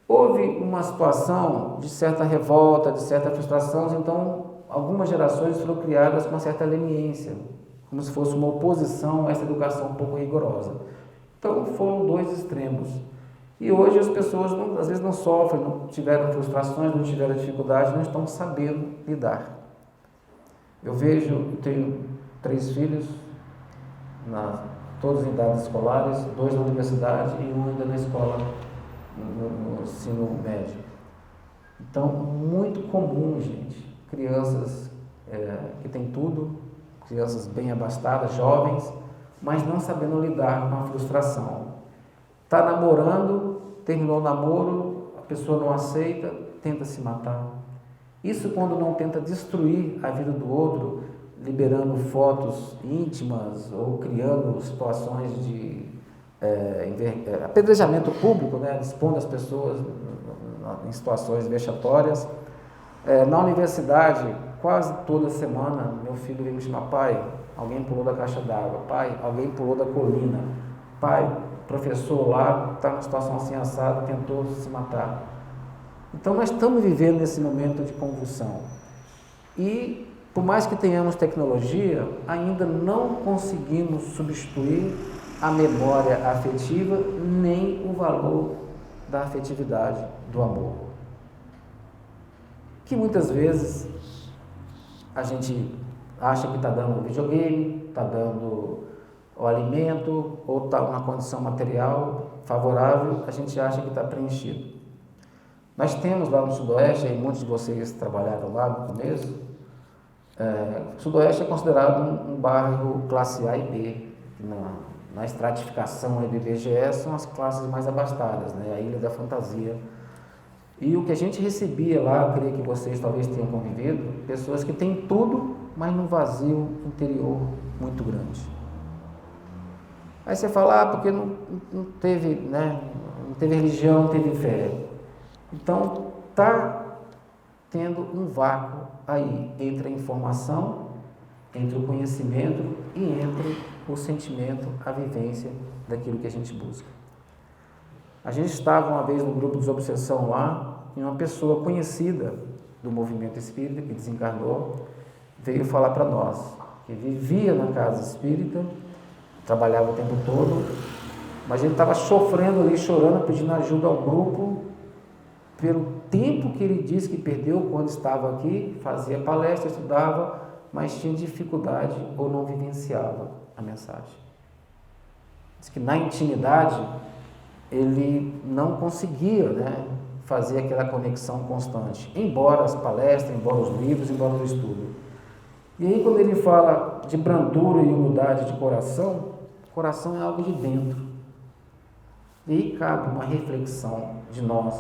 Speaker 2: Houve uma situação de certa revolta, de certa frustração, então algumas gerações foram criadas com uma certa leniência, como se fosse uma oposição a essa educação um pouco rigorosa. Então foram dois extremos. E hoje as pessoas às vezes não sofrem, não tiveram frustrações, não tiveram dificuldades, não estão sabendo lidar. Eu tenho 3 filhos, todos em idades escolares, 2 na universidade e 1 ainda na escola, no ensino médio. Então, muito comum, gente, crianças que têm tudo, crianças bem abastadas, jovens, mas não sabendo lidar com a frustração. Está namorando, terminou o namoro, a pessoa não aceita, tenta se matar. Isso quando não tenta destruir a vida do outro, liberando fotos íntimas ou criando situações de apedrejamento público, né, expondo as pessoas em situações vexatórias. Na universidade, quase toda semana, meu filho veio me chamar, pai, alguém pulou da caixa d'água, pai, alguém pulou da colina, pai, professor lá está numa situação assim assada, tentou se matar. Então nós estamos vivendo nesse momento de convulsão e por mais que tenhamos tecnologia, ainda não conseguimos substituir a memória afetiva nem o valor da afetividade, do amor. Que muitas vezes a gente acha que está dando videogame, está dando o alimento ou está uma condição material favorável, a gente acha que está preenchido. Nós temos lá no Sudoeste, e muitos de vocês trabalharam lá no começo, o Sudoeste é considerado um bairro classe A e B. Na estratificação do IBGE são as classes mais abastadas, né? A Ilha da Fantasia. E o que a gente recebia lá, eu creio que vocês talvez tenham convivido, pessoas que têm tudo, mas num vazio interior muito grande. Aí você fala, porque não teve, né? Não teve religião, não teve fé. Então, está tendo um vácuo aí entre a informação, entre o conhecimento e entre o sentimento, a vivência daquilo que a gente busca. A gente estava uma vez no grupo de Desobsessão lá, e uma pessoa conhecida do movimento espírita, que desencarnou, veio falar para nós, que vivia na casa espírita, trabalhava o tempo todo, mas ele estava sofrendo ali, chorando, pedindo ajuda ao grupo, pelo tempo que ele disse que perdeu quando estava aqui, fazia palestra, estudava, mas tinha dificuldade ou não vivenciava a mensagem. Diz que na intimidade ele não conseguia, né, fazer aquela conexão constante, embora as palestras, embora os livros, embora o estudo. E aí quando ele fala de brandura e humildade de coração, coração é algo de dentro. E aí cabe uma reflexão de nós,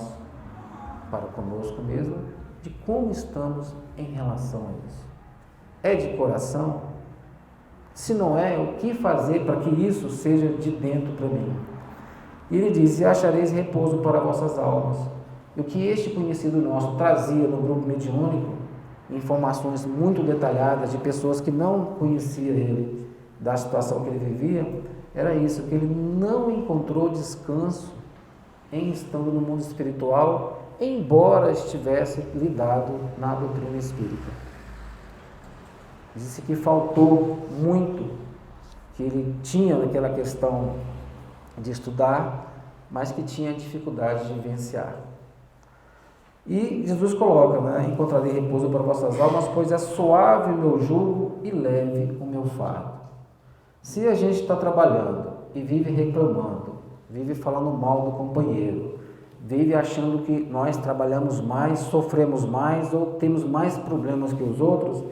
Speaker 2: para conosco mesmo, de como estamos em relação a isso. É de coração? Se não é, o que fazer para que isso seja de dentro para mim? E ele diz, e achareis repouso para vossas almas. E o que este conhecido nosso trazia no grupo mediúnico, informações muito detalhadas de pessoas que não conheciam ele, da situação que ele vivia, era isso, que ele não encontrou descanso em estando no mundo espiritual, embora estivesse lidado na doutrina espírita. Disse que faltou muito, que ele tinha naquela questão de estudar, mas que tinha dificuldade de vivenciar. E Jesus coloca, encontrarei repouso para vossas almas, pois é suave o meu jugo e leve o meu fardo. Se a gente está trabalhando e vive reclamando, vive falando mal do companheiro, vive achando que nós trabalhamos mais, sofremos mais ou temos mais problemas que os outros,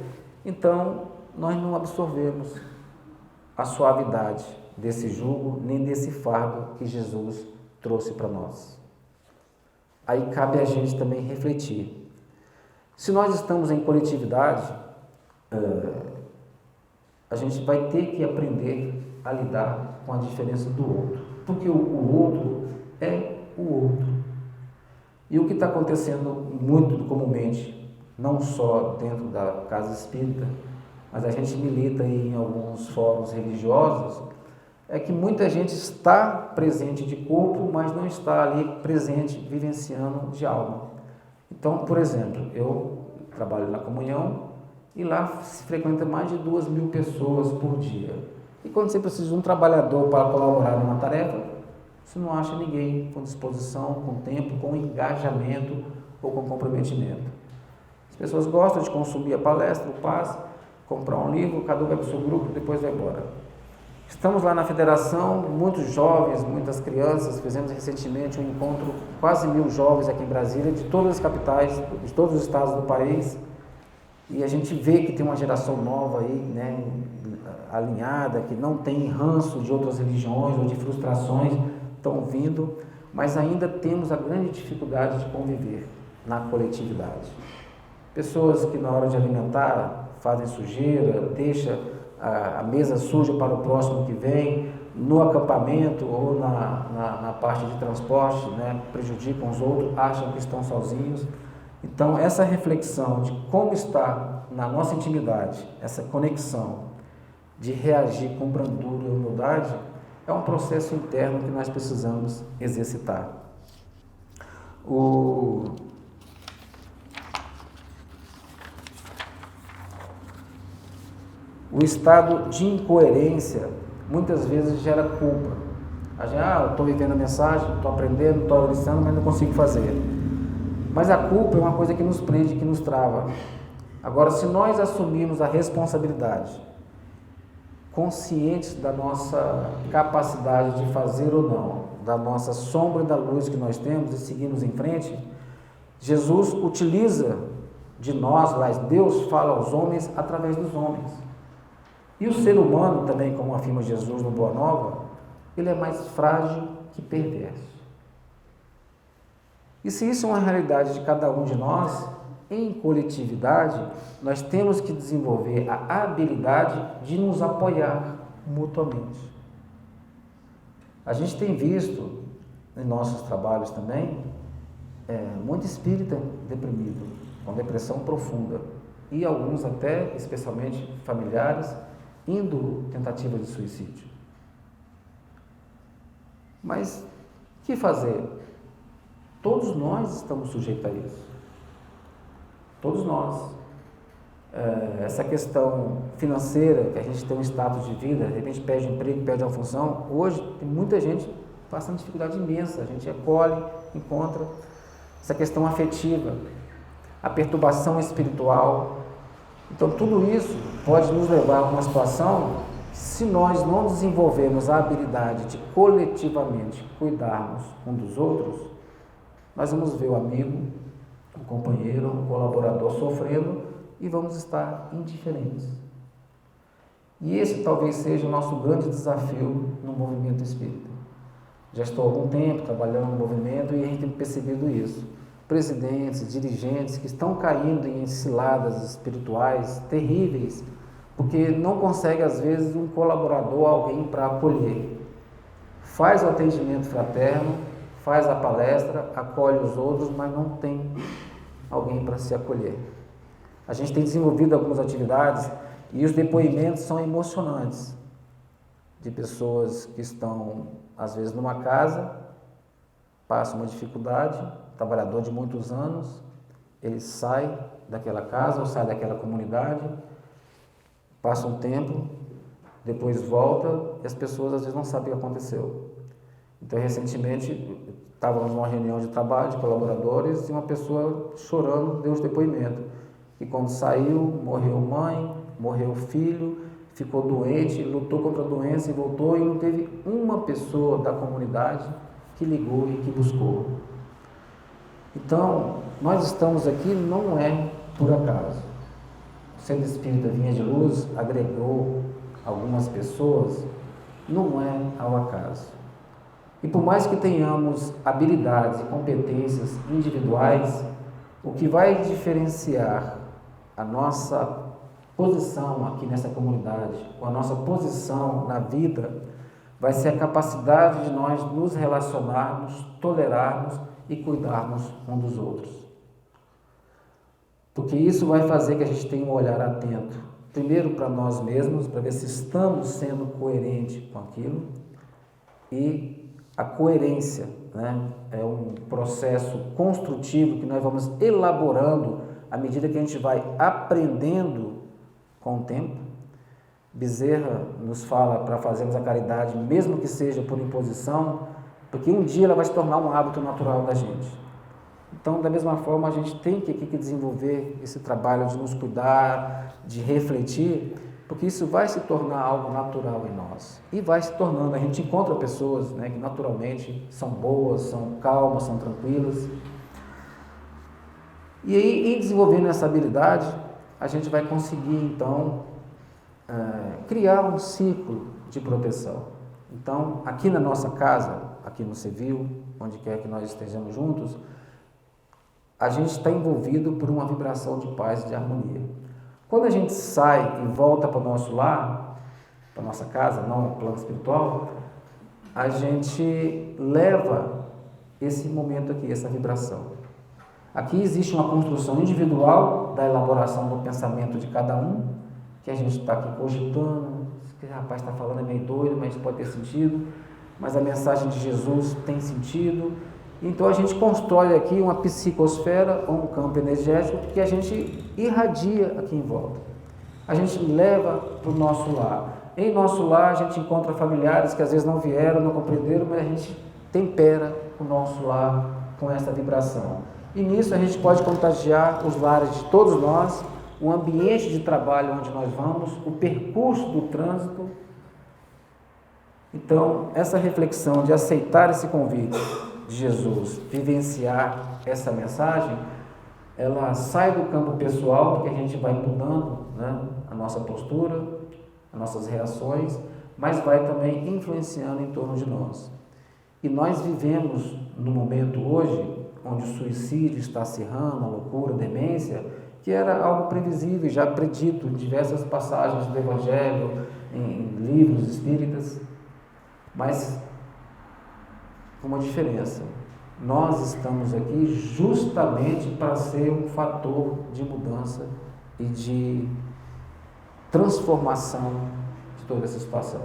Speaker 2: então nós não absorvemos a suavidade desse jugo, nem desse fardo que Jesus trouxe para nós. Aí cabe a gente também refletir. Se nós estamos em coletividade, a gente vai ter que aprender a lidar com a diferença do outro, porque o outro é o outro. E o que está acontecendo muito comumente, não só dentro da casa espírita, mas a gente milita aí em alguns fóruns religiosos, é que muita gente está presente de corpo, mas não está ali presente, vivenciando de alma. Então, por exemplo, eu trabalho na comunhão e lá se frequenta mais de 2.000 pessoas por dia. E quando você precisa de um trabalhador para colaborar numa tarefa, você não acha ninguém com disposição, com tempo, com engajamento ou com comprometimento. As pessoas gostam de consumir a palestra, o passe, comprar um livro, cada um vai para o seu grupo e depois vai embora. Estamos lá na federação, muitos jovens, muitas crianças, fizemos recentemente um encontro, quase 1.000 jovens aqui em Brasília, de todas as capitais, de todos os estados do país, e a gente vê que tem uma geração nova aí, alinhada, que não tem ranço de outras religiões ou de frustrações, estão vindo, mas ainda temos a grande dificuldade de conviver na coletividade. Pessoas que na hora de alimentar fazem sujeira, deixam a mesa suja para o próximo que vem, no acampamento ou na parte de transporte, prejudicam os outros, acham que estão sozinhos. Então, essa reflexão de como está na nossa intimidade, essa conexão de reagir com brandura e humildade, é um processo interno que nós precisamos exercitar. O estado de incoerência muitas vezes gera culpa. A gente, eu estou vivendo a mensagem, estou aprendendo, estou listenando, mas não consigo fazer. Mas a culpa é uma coisa que nos prende, que nos trava. Agora, se nós assumirmos a responsabilidade, conscientes da nossa capacidade de fazer ou não, da nossa sombra e da luz que nós temos e seguirmos em frente, Jesus utiliza de nós, mas Deus fala aos homens através dos homens. E o ser humano também, como afirma Jesus no Boa Nova, ele é mais frágil que perverso. E se isso é uma realidade de cada um de nós, em coletividade, nós temos que desenvolver a habilidade de nos apoiar mutuamente. A gente tem visto, em nossos trabalhos também, muito espírita deprimido, com depressão profunda, e alguns até, especialmente familiares, indo tentativa de suicídio. Mas, o que fazer? Todos nós estamos sujeitos a isso. Todos nós. Essa questão financeira, que a gente tem um status de vida, de repente perde o emprego, perde a função, hoje tem muita gente passando dificuldade imensa, a gente acolhe, encontra essa questão afetiva, a perturbação espiritual. Então tudo isso pode nos levar a uma situação, se nós não desenvolvermos a habilidade de coletivamente cuidarmos um dos outros, nós vamos ver o amigo, o companheiro, o colaborador sofrendo e vamos estar indiferentes. E esse talvez seja o nosso grande desafio no movimento espírita. Já estou há algum tempo trabalhando no movimento e a gente tem percebido isso. Presidentes, dirigentes que estão caindo em ciladas espirituais terríveis, porque não consegue às vezes um colaborador, alguém para acolher. Faz o atendimento fraterno, faz a palestra, acolhe os outros, mas não tem alguém para se acolher. A gente tem desenvolvido algumas atividades e os depoimentos são emocionantes, de pessoas que estão, às vezes, numa casa, passa uma dificuldade, trabalhador de muitos anos, ele sai daquela casa ou sai daquela comunidade, passa um tempo, depois volta e as pessoas às vezes não sabem o que aconteceu. Então, recentemente, estávamos numa reunião de trabalho de colaboradores e uma pessoa chorando deu os depoimentos. E quando saiu, morreu mãe, morreu filho, ficou doente, lutou contra a doença e voltou e não teve uma pessoa da comunidade que ligou e que buscou. Então, nós estamos aqui não é por acaso. O Centro Espírita Vinha de Luz agregou algumas pessoas, não é ao acaso. E por mais que tenhamos habilidades e competências individuais, o que vai diferenciar a nossa posição aqui nessa comunidade, ou a nossa posição na vida, vai ser a capacidade de nós nos relacionarmos, tolerarmos e cuidarmos um dos outros. Porque isso vai fazer que a gente tenha um olhar atento, primeiro para nós mesmos, para ver se estamos sendo coerentes com aquilo, e a coerência, né, é um processo construtivo que nós vamos elaborando à medida que a gente vai aprendendo com o tempo. Bezerra nos fala para fazermos a caridade, mesmo que seja por imposição, porque um dia ela vai se tornar um hábito natural da gente. Então, da mesma forma, a gente tem que desenvolver esse trabalho de nos cuidar, de refletir, porque isso vai se tornar algo natural em nós. E vai se tornando, a gente encontra pessoas, né, que naturalmente são boas, são calmas, são tranquilas. E aí, em desenvolvendo essa habilidade, a gente vai conseguir, então, criar um ciclo de proteção. Então, aqui na nossa casa, aqui no Cevil, onde quer que nós estejamos juntos, a gente está envolvido por uma vibração de paz e de harmonia. Quando a gente sai e volta para o nosso lar, para a nossa casa, não no plano espiritual, a gente leva esse momento aqui, essa vibração. Aqui existe uma construção individual da elaboração do pensamento de cada um, que a gente está aqui cogitando, que o rapaz está falando é meio doido, mas pode ter sentido, mas a mensagem de Jesus tem sentido. Então a gente constrói aqui uma psicosfera, um campo energético que a gente irradia aqui em volta. A gente leva para o nosso lar. Em nosso lar a gente encontra familiares que às vezes não vieram, não compreenderam, mas a gente tempera o nosso lar com essa vibração. E nisso a gente pode contagiar os lares de todos nós, o ambiente de trabalho onde nós vamos, o percurso do trânsito. Então, essa reflexão de aceitar esse convite de Jesus, vivenciar essa mensagem, ela sai do campo pessoal, porque a gente vai mudando, né, a nossa postura, as nossas reações, mas vai também influenciando em torno de nós. E nós vivemos no momento hoje, onde o suicídio está acirrando, a loucura, a demência, que era algo previsível, já predito em diversas passagens do Evangelho, em livros espíritas, mas com uma diferença. Nós estamos aqui justamente para ser um fator de mudança e de transformação de toda essa situação.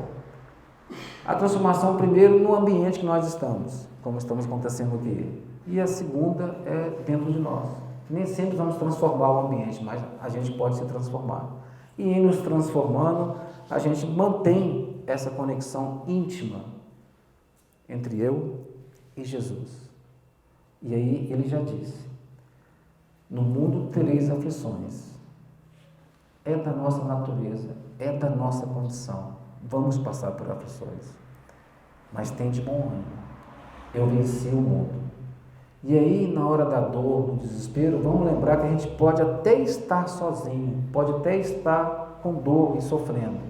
Speaker 2: A transformação, primeiro, no ambiente que nós estamos, como estamos acontecendo aqui. E a segunda é dentro de nós. Nem sempre vamos transformar o ambiente, mas a gente pode se transformar. E em nos transformando, a gente mantém essa conexão íntima entre eu e Jesus. E aí ele já disse: no mundo tereis aflições. É da nossa natureza, é da nossa condição. Vamos passar por aflições. Mas tem de bom ânimo. Eu venci o mundo. E aí, na hora da dor, do desespero, vamos lembrar que a gente pode até estar sozinho, pode até estar com dor e sofrendo,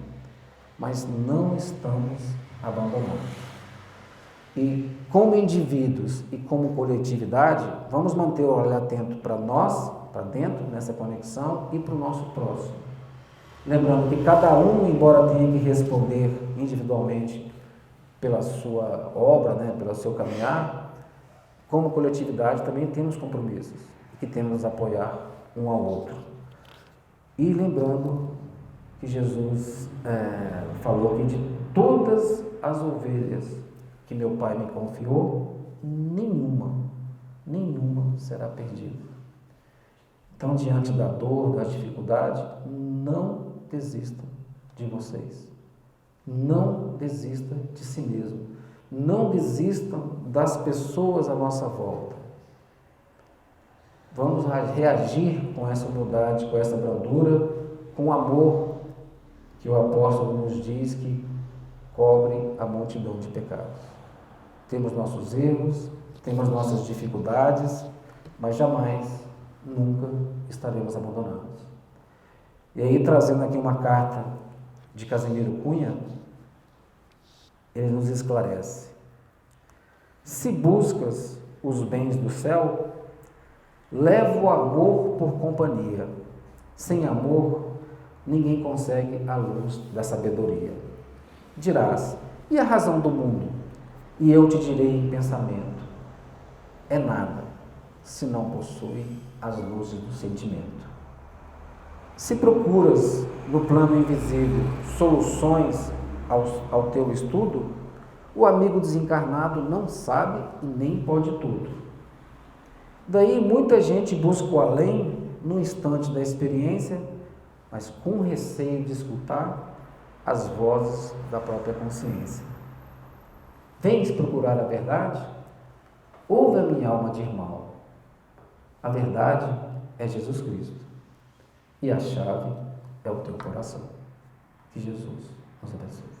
Speaker 2: mas não estamos abandonados. E como indivíduos e como coletividade, vamos manter o olhar atento para nós, para dentro, nessa conexão, e para o nosso próximo. Lembrando que cada um, embora tenha que responder individualmente pela sua obra, pelo seu caminhar, como coletividade também temos compromissos, que temos que nos apoiar um ao outro. E lembrando que Jesus falou que de todas as ovelhas que meu Pai me confiou, nenhuma será perdida. Então, diante da dor, da dificuldade, não desistam de vocês. Não desistam de si mesmo. Não desistam das pessoas à nossa volta. Vamos reagir com essa humildade, com essa brandura, com o amor que o apóstolo nos diz que cobre a multidão de pecados. Temos nossos erros, temos nossas dificuldades, mas jamais, nunca estaremos abandonados. E aí, trazendo aqui uma carta de Casimiro Cunha, ele nos esclarece: se buscas os bens do céu, leva o amor por companhia. Sem amor, ninguém consegue a luz da sabedoria. Dirás: e a razão do mundo? E eu te direi em pensamento: é nada, se não possui as luzes do sentimento. Se procuras no plano invisível soluções ao teu estudo, o amigo desencarnado não sabe e nem pode tudo. Daí muita gente busca o além no instante da experiência, mas com receio de escutar as vozes da própria consciência. Vens procurar a verdade? Ouve a minha alma de irmão. A verdade é Jesus Cristo e a chave é o teu coração. Que Jesus nos abençoe.